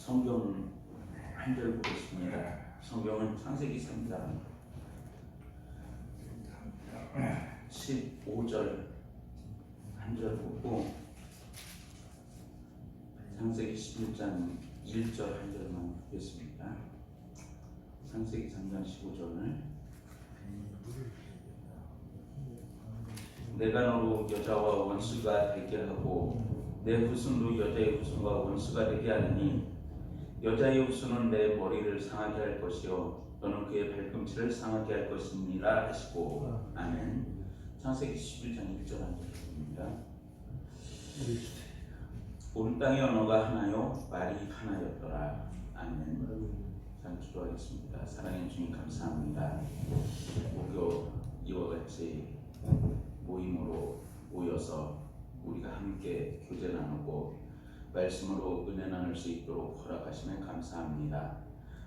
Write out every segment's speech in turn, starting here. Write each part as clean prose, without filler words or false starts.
성경 한 절 보겠습니다. 성경은 창세기 3장 15절 한 절 보고 창세기 11장 1절 한 절만 보겠습니다. 창세기 3장 15절을 내가 너로 여자와 원수가 되게 하고 내 후손도 여자의 후손과 원수가 되게 하느니 여자의 후손은 내 머리를 상하게 할 것이요 너는 그의 발꿈치를 상하게 할 것이니라 하시고 아멘. 창세기 11장 1절 한 절입니다. 온 땅의 언어가 하나요 말이 하나였더라. 아멘. 잘 기도하겠습니다. 사랑해 주님 감사합니다. 목요 이와 같이 모임으로 모여서 우리가 함께 교제 나누고 말씀으로 은혜 나눌 수 있도록 허락하시면 감사합니다.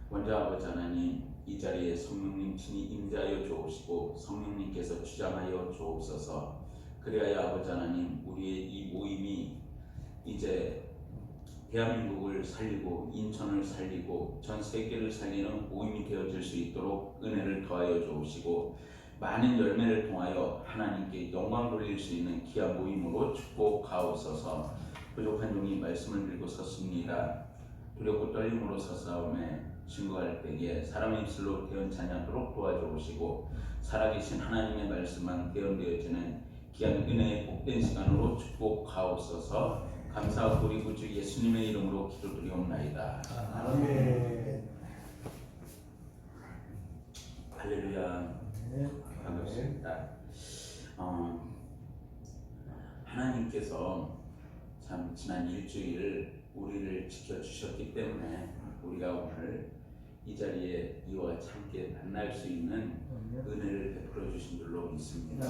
먼저 아버지 하나님, 이 자리에 성령님 친히 임재하여 주옵시고 성령님께서 주장하여 주옵소서. 그리하여 아버지 하나님, 우리의 이 모임이 이제 대한민국을 살리고 인천을 살리고 전 세계를 살리는 모임이 되어질 수 있도록 은혜를 더하여 주옵시고 많은 열매를 통하여 하나님께 영광 돌릴 수 있는 귀한 모임으로 축복하옵소서. 부족한 종이 말씀을 들고 섰습니다. 두렵고 떨림으로 서싸움에 증거할 때에 사람의 입술로 대언치 않도록 도와주옵시고 살아계신 하나님의 말씀만 대언되어지는 귀한 은혜의 복된 시간으로 축복하옵소서. 감사하고 우리 구주 예수님의 이름으로 기도드리옵나이다. 아멘. 할렐루야. 반갑습니다. 하나님께서 참 지난 일주일 우리를 지켜주셨기 때문에 우리가 오늘 이 자리에 이와 같이 함께 만날 수 있는 은혜를 베풀어 주신 줄로 믿습니다.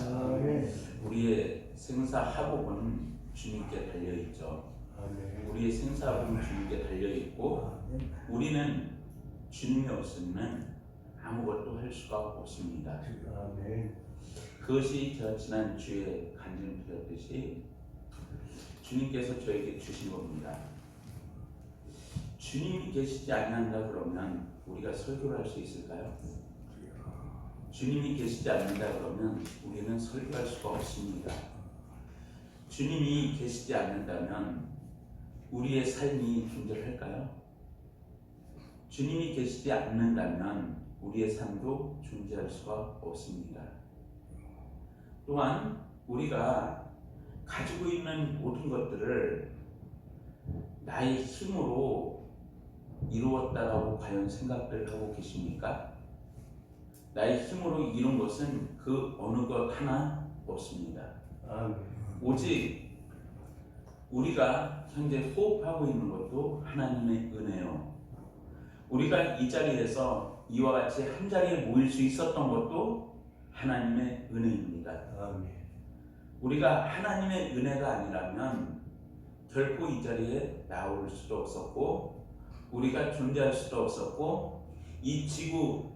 우리의 생사하복은 주님께 달려있죠. 우리의 생사하복은 주님께 달려있고 우리는 주님이 없으면 아무것도 할 수가 없습니다. 그것이 제가 지난주에 간증드렸듯이 주님께서 저에게 주신 겁니다. 주님이 계시지 않는다 그러면 우리가 설교를 할 수 있을까요? 주님이 계시지 않는다 그러면 우리는 설교할 수가 없습니다. 주님이 계시지 않는다면 우리의 삶이 존재할까요? 주님이 계시지 않는다면 우리의 삶도 존재할 수가 없습니다. 또한 우리가 가지고 있는 모든 것들을 나의 힘으로 이루었다라고 과연 생각을 하고 계십니까? 나의 힘으로 이룬 것은 그 어느 것 하나 없습니다. 오직 우리가 현재 호흡하고 있는 것도 하나님의 은혜요. 우리가 이 자리에서 이와 같이 한 자리에 모일 수 있었던 것도 하나님의 은혜입니다. 우리가 하나님의 은혜가 아니라면 결코 이 자리에 나올 수도 없었고 우리가 존재할 수도 없었고 이 지구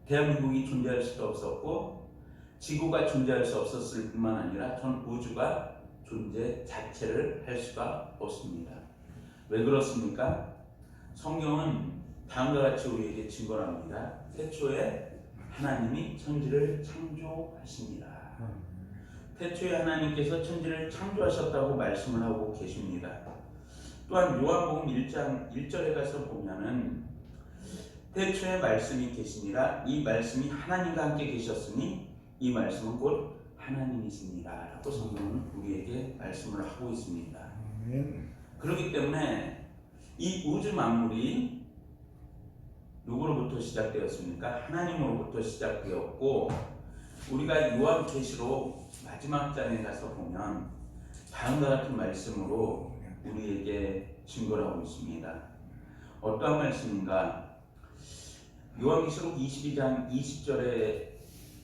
대한민국이 존재할 수도 없었고 지구가 존재할 수 없었을 뿐만 아니라 전 우주가 존재 자체를 할 수가 없습니다. 왜 그렇습니까? 성경은 다음과 같이 우리에게 증거합니다. 태초에 하나님이 천지를 창조하십니다. 태초에 하나님께서 천지를 창조하셨다고 말씀을 하고 계십니다. 또한 요한복음 1장 1절에 가서 보면은 태초에 말씀이 계시니라 이 말씀이 하나님과 함께 계셨으니 이 말씀은 곧 하나님이십니다 라고 성경은 우리에게 말씀을 하고 있습니다. 그렇기 때문에 이 우주 만물이 누구로부터 시작되었습니까? 하나님으로부터 시작되었고 우리가 요한계시록 마지막 장에 가서 보면 다음과 같은 말씀으로 우리에게 증거를 하고 있습니다. 어떠한 말씀인가? 요한계시록 22장 20절에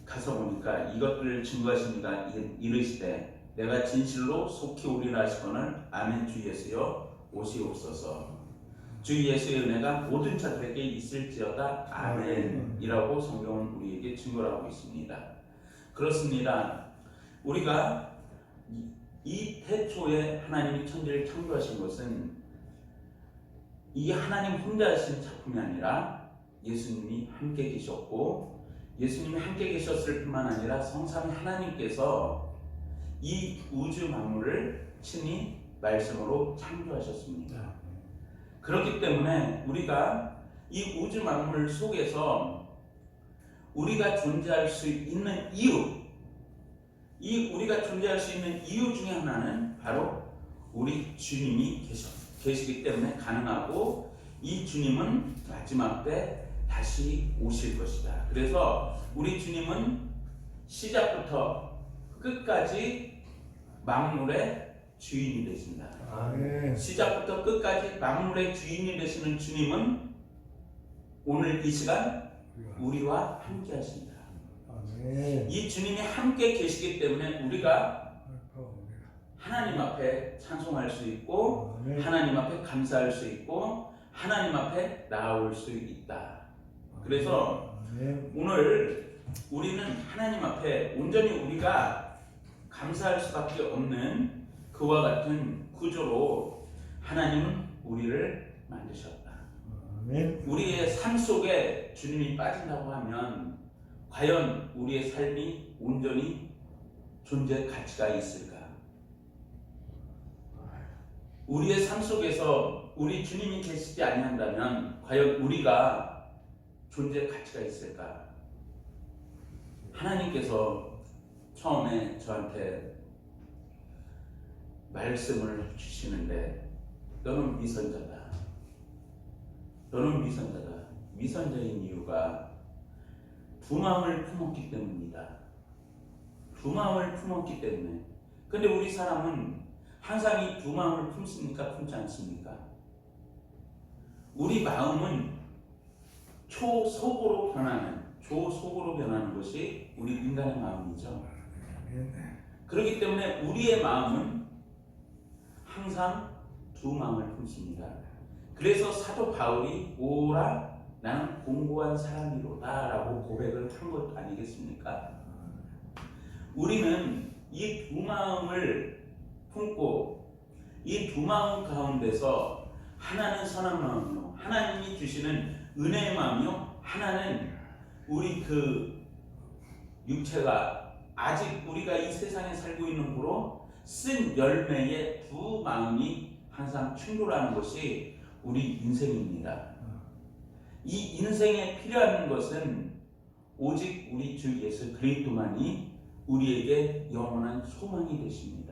가서 보니까 이것들을 증거하시니까 이르시되 내가 진실로 속히 오리라 하시거늘 아멘. 주 예수여 오시옵소서. 주 예수의 은혜가 모든 자들에게 있을지어다 아멘 이라고 성경은 우리에게 증거를 하고 있습니다. 그렇습니다. 우리가 이 태초에 하나님이 천지를 창조하신 것은 이 하나님 혼자 하신 작품이 아니라 예수님이 함께 계셨고, 예수님이 함께 계셨을 뿐만 아니라 성삼위 하나님께서 이 우주 만물을 친히 말씀으로 창조하셨습니다. 그렇기 때문에 우리가 이 우주 만물 속에서 우리가 존재할 수 있는 이유, 이 우리가 존재할 수 있는 이유 중에 하나는 바로 우리 주님이 계시기 때문에 가능하고, 이 주님은 마지막 때 다시 오실 것이다. 그래서 우리 주님은 시작부터 끝까지 만물의 주인이 되신다. 아멘. 시작부터 끝까지 만물의 주인이 되시는 주님은 오늘 이 시간 우리와 함께 하신다. 아멘. 이 주님이 함께 계시기 때문에 우리가 하나님 앞에 찬송할 수 있고, 아멘. 하나님 앞에 감사할 수 있고, 하나님 앞에 나아올 수 있다. 그래서 아멘. 오늘 우리는 하나님 앞에 온전히 우리가 감사할 수밖에 없는 그와 같은 구조로 하나님은 우리를 만드셨다. 아멘. 우리의 삶 속에 주님이 빠진다고 하면 과연 우리의 삶이 온전히 존재 가치가 있을까? 우리의 삶 속에서 우리 주님이 계시지 아니한다면 과연 우리가 존재 가치가 있을까? 하나님께서 처음에 저한테 말씀을 주시는데, 너는 미선자다. 너는 미선자다. 미선자인 이유가 두 마음을 품었기 때문이다. 두 마음을 품었기 때문에. 근데 우리 사람은 항상 이 두 마음을 품습니까? 품지 않습니까? 우리 마음은 초속으로 변하는 것이 우리 인간의 마음이죠. 그렇기 때문에 우리의 마음은 항상 두 마음을 품습니다. 그래서 사도 바울이 오라 나는 공고한 사람이로다 라고 고백을 한 것 아니겠습니까? 우리는 이 두 마음을 품고, 이 두 마음 가운데서 하나는 선한 마음이요, 하나님이 주시는 은혜의 마음이요, 하나는 우리 그 육체가 아직 우리가 이 세상에 살고 있는 후로 쓴 열매의 두 마음이 항상 충돌하는 것이 우리 인생입니다. 이 인생에 필요한 것은 오직 우리 주 예수 그리스도만이 우리에게 영원한 소망이 되십니다.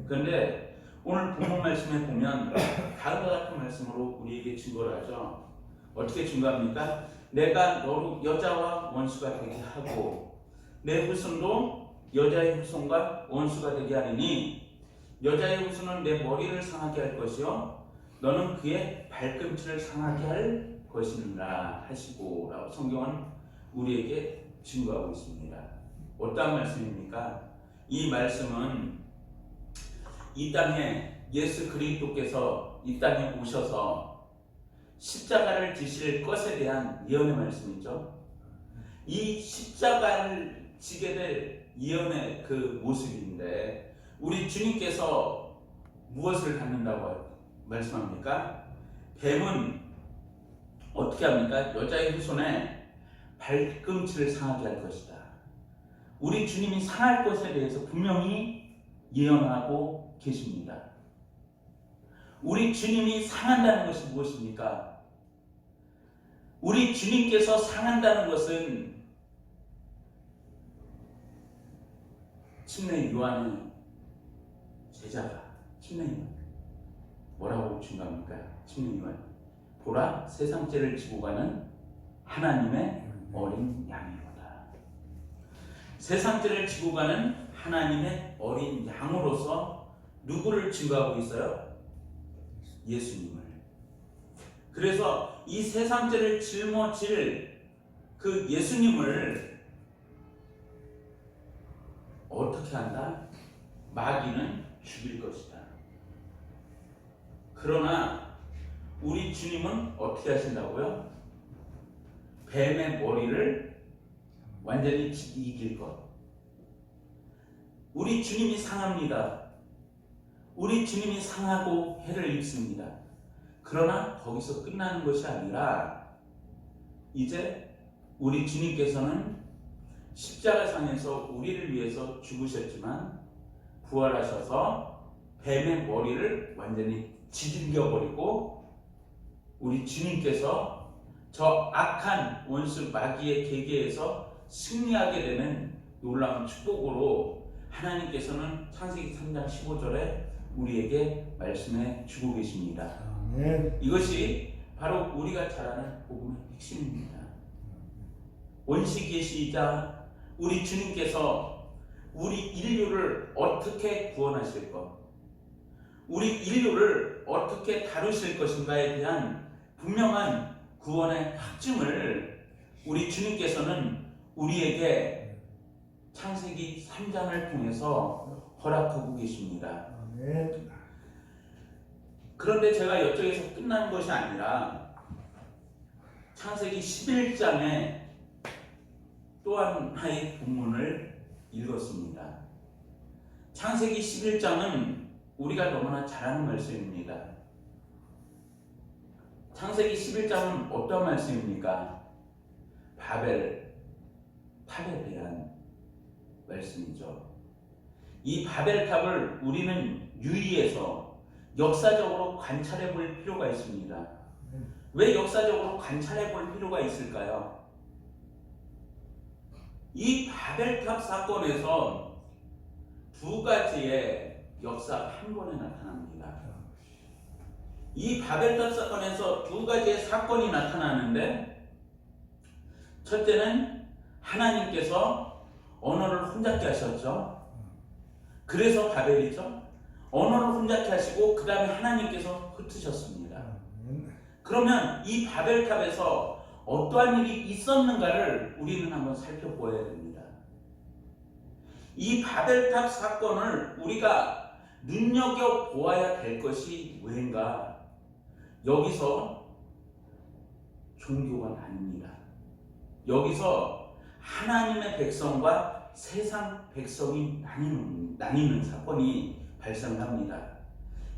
그런데 오늘 본문 말씀에 보면 다음과 같은 말씀으로 우리에게 증거를 하죠. 어떻게 증거합니까? 내가 너로 여자와 원수가 되게 하고 내 후손도 여자의 후손과 원수가 되게 하리니 여자의 후손은 내 머리를 상하게 할 것이요 너는 그의 발꿈치를 상하게 할 것이니라 하시고 라고 성경은 우리에게 증거하고 있습니다. 어떤 말씀입니까? 이 말씀은 이 땅에 예수 그리스도께서 이 땅에 오셔서 십자가를 지실 것에 대한 예언의 말씀이죠. 이 십자가를 지게 될 예언의 그 모습인데, 우리 주님께서 무엇을 갖는다고 말씀합니까? 뱀은 어떻게 합니까? 여자의 후손에 발꿈치를 상하게 할 것이다. 우리 주님이 상할 것에 대해서 분명히 예언하고 계십니다. 우리 주님이 상한다는 것이 무엇입니까? 우리 주님께서 상한다는 것은 침례 요한의 제자가 침례 요한 뭐라고 증거합니까? 침례 요한 보라 세상 죄를 지고 가는 하나님의 어린 양이로다. 세상 죄를 지고 가는 하나님의 어린 양으로서 누구를 증거하고 있어요? 예수님을. 그래서 이 세상 죄를 짊어질 그 예수님을 어떻게 한다? 마귀는 죽일 것이다. 그러나 우리 주님은 어떻게 하신다고요? 뱀의 머리를 완전히 이길 것. 우리 주님이 상합니다. 우리 주님이 상하고 해를 입습니다. 그러나 거기서 끝나는 것이 아니라 이제 우리 주님께서는 십자가상에서 우리를 위해서 죽으셨지만 부활하셔서 뱀의 머리를 완전히 지질겨버리고 우리 주님께서 저 악한 원수 마귀의 계계에서 승리하게 되는 놀라운 축복으로 하나님께서는 창세기 3장 15절에 우리에게 말씀해 주고 계십니다. 아멘. 이것이 바로 우리가 잘 아는 복음의 핵심입니다. 원시계시이자 우리 주님께서 우리 인류를 어떻게 구원하실 것, 우리 인류를 어떻게 다루실 것인가에 대한 분명한 구원의 확증을 우리 주님께서는 우리에게 창세기 3장을 통해서 허락하고 계십니다. 아멘. 그런데 제가 여쪽에서 끝나는 것이 아니라 창세기 11장에 또 하나의 본문을 읽었습니다. 창세기 11장은 우리가 너무나 잘 아는 말씀입니다. 창세기 11장은 어떤 말씀입니까? 바벨 탑에 대한 말씀이죠. 이 바벨탑을 우리는 유의해서 역사적으로 관찰해 볼 필요가 있습니다. 왜 역사적으로 관찰해 볼 필요가 있을까요? 이 바벨탑 사건에서 두 가지의 역사가 한 번에 나타납니다. 이 바벨탑 사건에서 두 가지의 사건이 나타나는데, 첫째는 하나님께서 언어를 혼잡게 하셨죠. 그래서 바벨이죠. 언어를 혼잡게 하시고 그 다음에 하나님께서 흩으셨습니다. 그러면 이 바벨탑에서 어떠한 일이 있었는가를 우리는 한번 살펴보아야 됩니다. 이 바벨탑 사건을 우리가 눈여겨보아야 될 것이 왜인가? 여기서 종교가 나뉩니다. 여기서 하나님의 백성과 세상 백성이 나뉘는 사건이 발생합니다.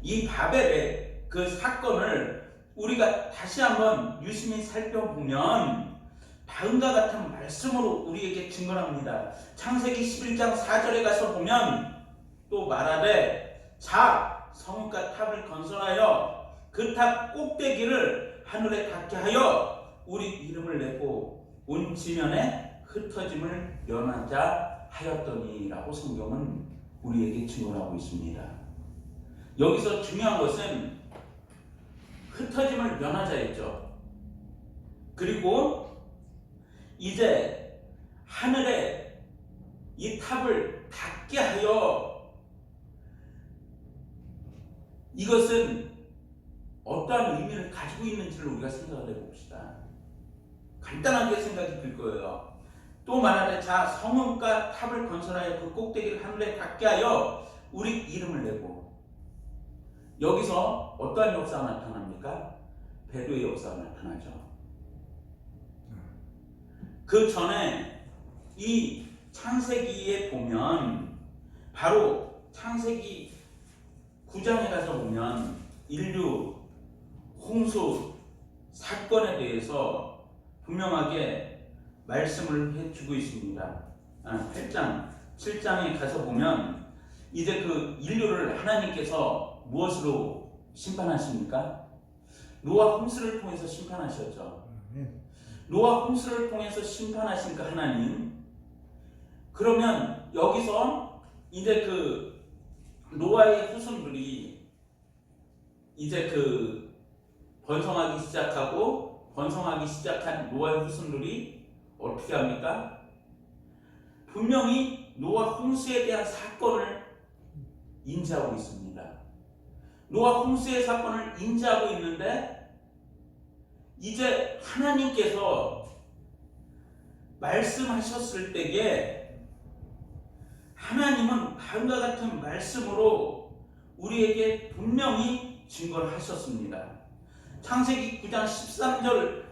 이 바벨의 그 사건을 우리가 다시 한번 유심히 살펴보면 다음과 같은 말씀으로 우리에게 증거합니다. 창세기 11장 4절에 가서 보면 또 말하되 자 성읍과 탑을 건설하여 그 탑 꼭대기를 하늘에 닿게 하여 우리 이름을 내고 온 지면에 흩어짐을 면하자 하였더니 라고 성경은 우리에게 증거하고 있습니다. 여기서 중요한 것은 흩어짐을 면하자 했죠. 그리고 이제 하늘에 이 탑을 닿게 하여, 이것은 어떠한 의미를 가지고 있는지를 우리가 생각을 해봅시다. 간단하게 생각이 들 거예요. 또 말하되 자 성읍과 탑을 건설하여 그 꼭대기를 하늘에 닿게 하여 우리 이름을 내고, 여기서 어떠한 역사가 나타납니까? 배도의 역사가 나타나죠. 그 전에 이 창세기에 보면, 바로 창세기 9장에 가서 보면 인류 홍수 사건에 대해서 분명하게 말씀을 해주고 있습니다. 8장, 7장에 가서 보면 이제 그 인류를 하나님께서 무엇으로 심판하십니까? 노아 홍수를 통해서 심판하셨죠. 노아 홍수를 통해서 심판하신 그 하나님, 그러면 여기서 이제 그 노아의 후손들이 이제 그 번성하기 시작한 노아의 후손들이 어떻게 합니까? 분명히 노아 홍수에 대한 사건을 인지하고 있습니다. 노아 홍수의 사건을 인지하고 있는데, 이제 하나님께서 말씀하셨을 때에 하나님은 다음과 같은 말씀으로 우리에게 분명히 증거를 하셨습니다. 창세기 9장 13절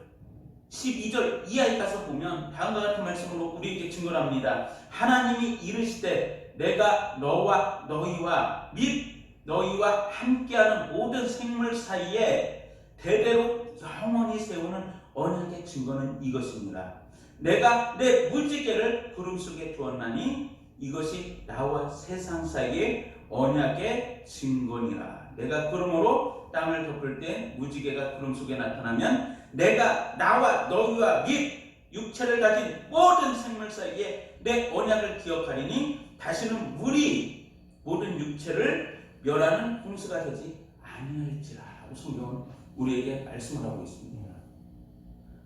12절 이하에 가서 보면 다음과 같은 말씀으로 우리에게 증거를 합니다. 하나님이 이르시되 내가 너와 너희와 및 너희와 함께하는 모든 생물 사이에 대대로 영원히 세우는 언약의 증거는 이것입니다. 내가 내 무지개를 구름 속에 두었나니 이것이 나와 세상 사이의 언약의 증거니라. 내가 구름으로 땅을 덮을 때 무지개가 구름 속에 나타나면 내가 나와 너희와 및 육체를 가진 모든 생물 사이에 내 언약을 기억하리니 다시는 물이 모든 육체를 멸하는 홍수가 되지 아니할지라. 라고 성경은 우리에게 말씀을 하고 있습니다.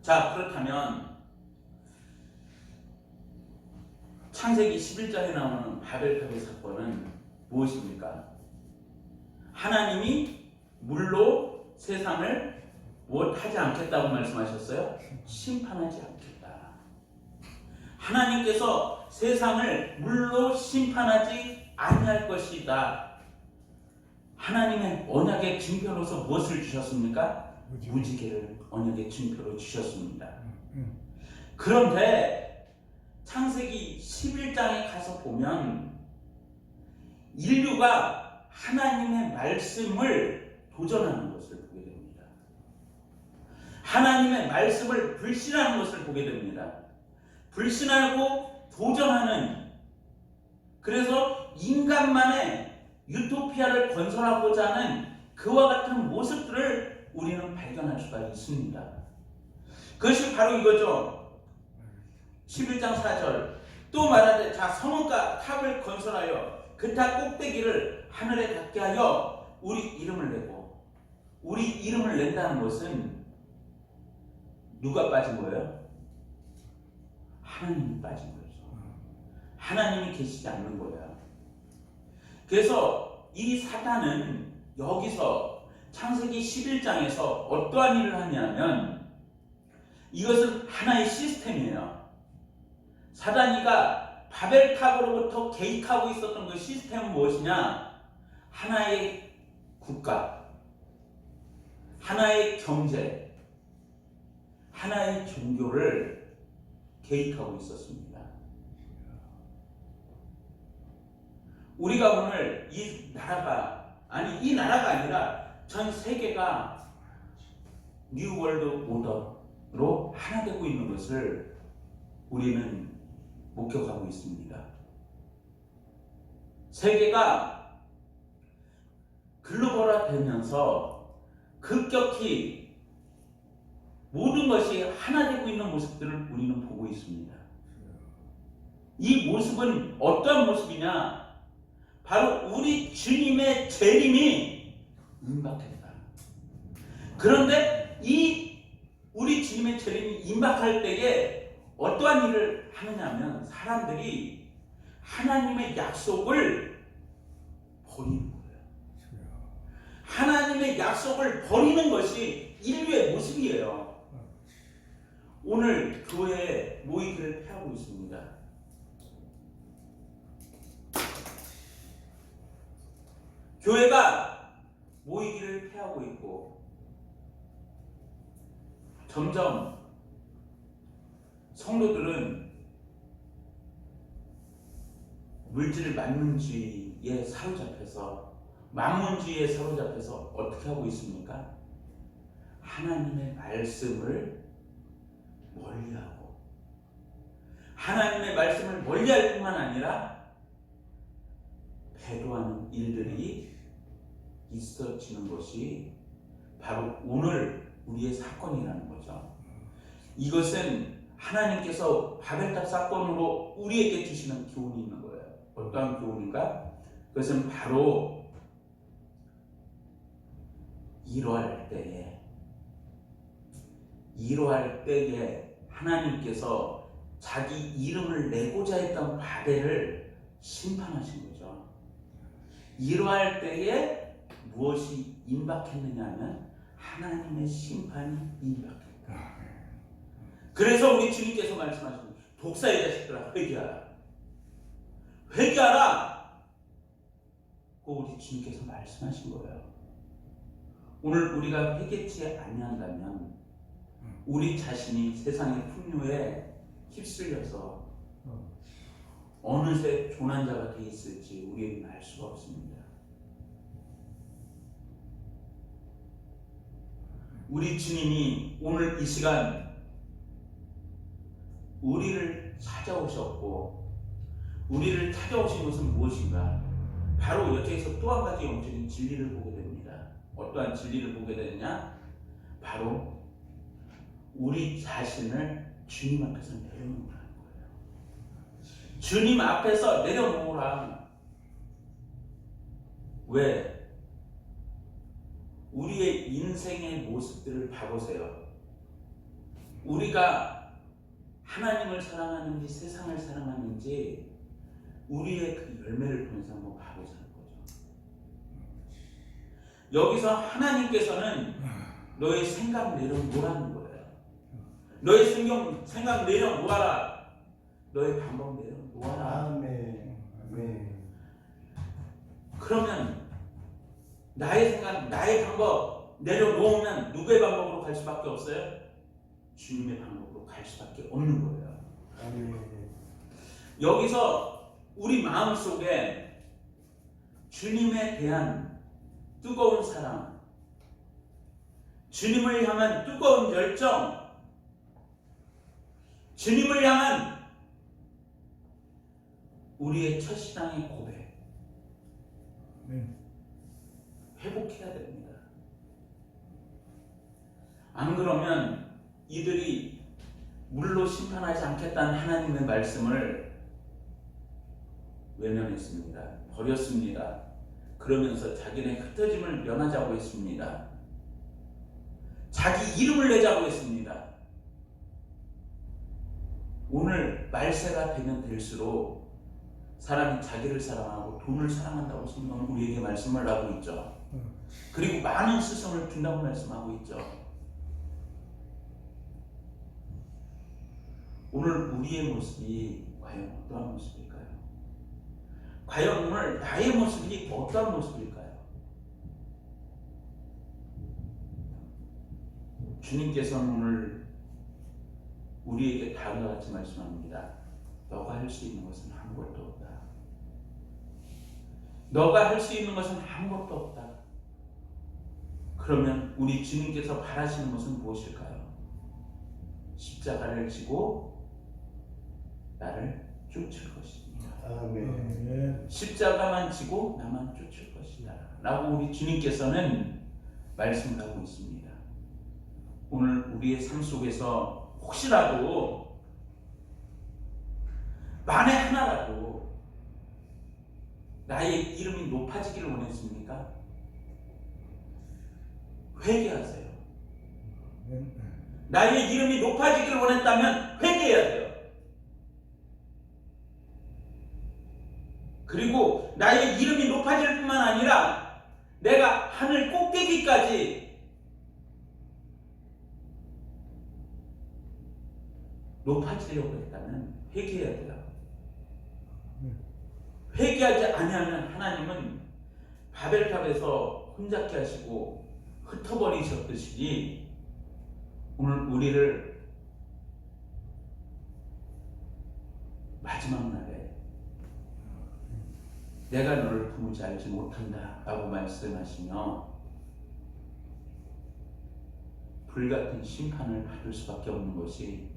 자, 그렇다면 창세기 11장에 나오는 바벨탑의 사건은 무엇입니까? 하나님이 물로 세상을 무엇하지 않겠다고 말씀하셨어요? 심판하지 않겠다. 하나님께서 세상을 물로 심판하지 아니할 것이다. 하나님의 언약의 증표로서 무엇을 주셨습니까? 무지개를 언약의 증표로 주셨습니다. 그런데 창세기 11장에 가서 보면 인류가 하나님의 말씀을 도전하는 것을 보게 됩니다. 하나님의 말씀을 불신하는 것을 보게 됩니다. 불신하고 도전하는, 그래서 인간만의 유토피아를 건설하고자 하는 그와 같은 모습들을 우리는 발견할 수가 있습니다. 그것이 바로 이거죠. 11장 4절 또 말하되 자 성읍과 탑을 건설하여 그 탑 꼭대기를 하늘에 닿게 하여 우리 이름을 내고, 우리 이름을 낸다는 것은 누가 빠진 거예요? 하나님이 빠진 거죠. 하나님이 계시지 않는 거예요. 그래서 이 사단은 여기서 창세기 11장에서 어떠한 일을 하냐면 이것은 하나의 시스템이에요. 사단이가 바벨탑으로부터 개입하고 있었던 그 시스템은 무엇이냐? 하나의 국가, 하나의 경제, 하나의 종교를 개입하고 있었습니다. 우리가 오늘 이 나라가 아니라 전 세계가 뉴 월드 오더로 하나 되고 있는 것을 우리는 목격하고 있습니다. 세계가 글로벌화되면서 급격히 모든 것이 하나 되고 있는 모습들을 우리는 보고 있습니다. 이 모습은 어떤 모습이냐? 바로 우리 주님의 재림이 임박했다. 그런데 이 우리 주님의 재림이 임박할 때에 어떠한 일을 하느냐면 사람들이 하나님의 약속을 버리는 거예요. 하나님의 약속을 버리는 것이 인류의 모습이에요. 오늘 교회에 모이기를 피하고 있습니다. 교회가 모이기를 피하고 있고 점점 성도들은 물질 만문주의에 사로잡혀서 만문주의에 사로잡혀서 어떻게 하고 있습니까? 하나님의 말씀을 멀리하고 하나님의 말씀을 멀리할 뿐만 아니라 배도하는 일들이 있어지는 것이 바로 오늘 우리의 사건이라는 거죠. 이것은 하나님께서 바벨탑 사건으로 우리에게 주시는 교훈이 있는 거예요. 어떠한 교훈인가? 그것은 바로 이러할 때에 하나님께서 자기 이름을 내고자 했던 바벨을 심판하신 거죠. 이러할 때에 무엇이 임박했느냐 하면 하나님의 심판이 임박했다. 그래서 우리 주님께서 말씀하시는 독사의 자식들아 회개하라. 그 우리 주님께서 말씀하신 거예요. 오늘 우리가 회개치 아니한다면 우리 자신이 세상의 풍요에 휩쓸려서 어느새 조난자가 되어 있을지 우리는 알 수가 없습니다. 우리 주님이 오늘 이 시간 우리를 찾아오셨고 우리를 찾아오신 것은 무엇인가? 바로 여기에서 또 한 가지 영적인 진리를 보게 됩니다. 어떠한 진리를 보게 되느냐? 바로 우리 자신을 주님 앞에서 내려놓으라는 거예요. 주님 앞에서 내려놓으라. 왜? 우리의 인생의 모습들을 봐보세요. 우리가 하나님을 사랑하는지 세상을 사랑하는지 우리의 그 열매를 통해서 한번 봐보자는 거죠. 여기서 하나님께서는 너의 생각 내려놓으라는 거예요. 너의 생각 내려놓아라. 너의 방법 내려놓아라. 아멘. 아멘. 그러면 나의 생각, 나의 방법 내려놓으면 누구의 방법으로 갈 수밖에 없어요? 주님의 방법으로 갈 수밖에 없는 거예요. 아멘. 여기서 우리 마음속에 주님에 대한 뜨거운 사랑, 주님을 향한 뜨거운 열정, 주님을 향한 우리의 첫신앙의 고백 회복해야 됩니다. 안 그러면 이들이 물로 심판하지 않겠다는 하나님의 말씀을 외면했습니다. 버렸습니다. 그러면서 자기네 흩어짐을 면하자고 했습니다. 자기 이름을 내자고 했습니다. 오늘 말세가 되면 될수록 사람이 자기를 사랑하고 돈을 사랑한다고 성경은 우리에게 말씀을 하고 있죠. 그리고 많은 스승을 준다고 말씀하고 있죠. 오늘 우리의 모습이 과연 어떠한 모습일까요? 과연 오늘 나의 모습이 어떠한 모습일까요? 주님께서는 오늘 우리에게 다음과 같이 말씀합니다. 너가 할 수 있는 것은 아무것도 없다. 너가 할 수 있는 것은 아무것도 없다. 그러면 우리 주님께서 바라시는 것은 무엇일까요? 십자가를 지고 나를 쫓을 것입니다. 아멘. 십자가만 지고 나만 쫓을 것이다 라고 우리 주님께서는 말씀하고 있습니다. 오늘 우리의 삶 속에서 혹시라도 만에 하나라도 나의 이름이 높아지기를 원했습니까? 회개하세요. 나의 이름이 높아지기를 원했다면 회개해야 돼요. 그리고 나의 이름이 높아질 뿐만 아니라 내가 하늘 꼭대기까지 높아지려고 했다면 회개해야 돼요. 회개하지 아니하면 하나님은 바벨탑에서 혼잡게 하시고 흩어버리셨듯이 오늘 우리를 마지막 날에 내가 너를 도무지 알지 못한다 라고 말씀하시며 불같은 심판을 받을 수밖에 없는 것이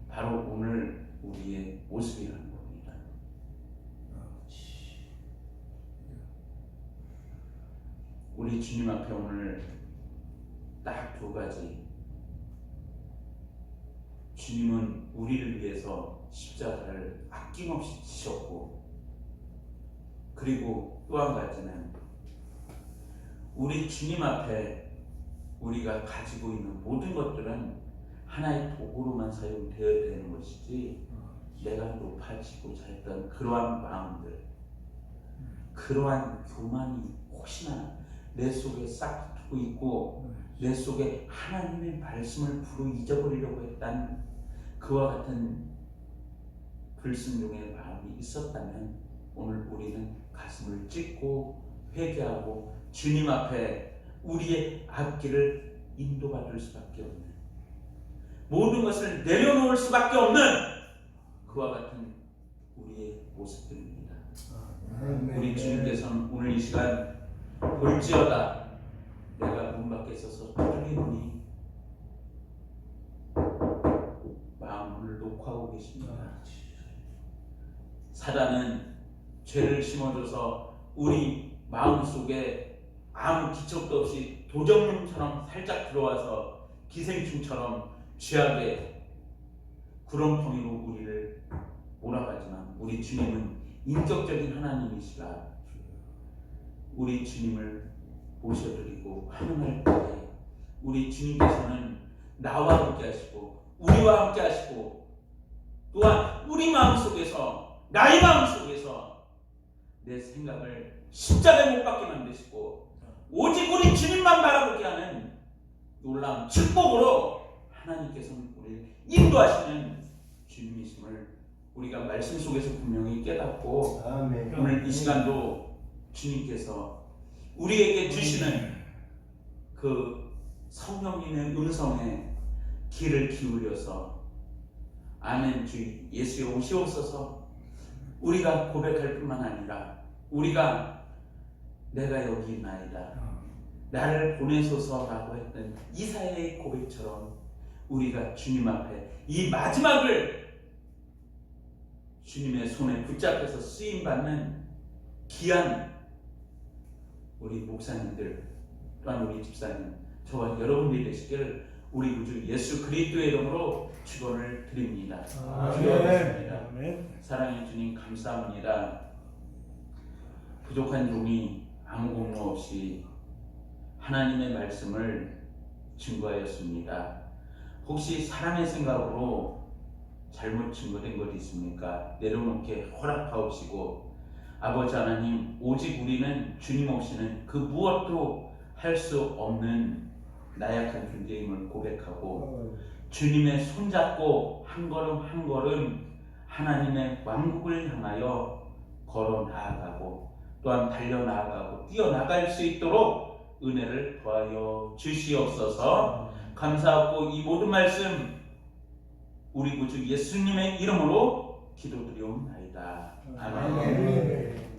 바로 오늘 우리의 모습이라는 겁니다. 우리 주님 앞에 오늘 딱 두 가지. 주님은 우리를 위해서 십자가를 아낌없이 지셨고, 그리고 또 한 가지는 우리 주님 앞에 우리가 가지고 있는 모든 것들은 하나의 도구로만 사용되어야 되는 것이지 내가 높아지고자 했던 그러한 마음들, 그러한 교만이 혹시나 내 속에 싹 붙고 있고 내 속에 하나님의 말씀을 불어 잊어버리려고 했다는 그와 같은 불순종의 마음이 있었다면 오늘 우리는 가슴을 찢고 회개하고 주님 앞에 우리의 앞길을 인도받을 수밖에 없는, 모든 것을 내려놓을 수밖에 없는 그와 같은 우리의 모습들입니다. 우리 주님께서는 오늘 이 시간 볼지어다 내가 문 밖에 서서 두드리노니 계십니다. 사단은 죄를 심어줘서 우리 마음속에 아무 기척도 없이 도적놈처럼 살짝 들어와서 기생충처럼 죄악의 구렁텅이로 우리를 몰아가지만 우리 주님은 인격적인 하나님이시라 우리 주님을 모셔드리고 환영할 때 우리 주님께서는 나와 함께 하시고 우리와 함께 하시고 또한 우리 마음속에서 나의 마음속에서 내 생각을 십자가에 못 박게 만드시고 오직 우리 주님만 바라보게 하는 놀라운 축복으로 하나님께서는 우리를 인도하시는 주님이심을 우리가 말씀 속에서 분명히 깨닫고 아멘. 오늘 이 시간도 주님께서 우리에게 주시는 그 성령님의 음성에 귀를 기울여서 아멘 주 예수여 오시옵소서 우리가 고백할 뿐만 아니라 우리가 내가 여기 있나이다 나를 보내소서라고 했던 이사야의 고백처럼 우리가 주님 앞에 이 마지막을 주님의 손에 붙잡혀서 쓰임받는 귀한 우리 목사님들 또한 우리 집사님 저와 여러분들이 되시기를 우리 구주 예수 그리스도의 이름으로 축원을 드립니다. 축원드립니다. 아멘. 사랑의 주님 감사합니다. 부족한 종이 아무 공로 없이 하나님의 말씀을 증거하였습니다. 혹시 사람의 생각으로 잘못 증거된 것이 있습니까? 내려놓게 허락하옵시고 아버지 하나님 오직 우리는 주님 없이는 그 무엇도 할 수 없는 나약한 존재임을 고백하고 주님의 손잡고 한 걸음 한 걸음 하나님의 왕국을 향하여 걸어 나아가고 또한 달려 나아가고 뛰어나갈 수 있도록 은혜를 더하여 주시옵소서. 감사하고 이 모든 말씀 우리 구주 예수님의 이름으로 기도드리옵나이다. 아멘. 아멘.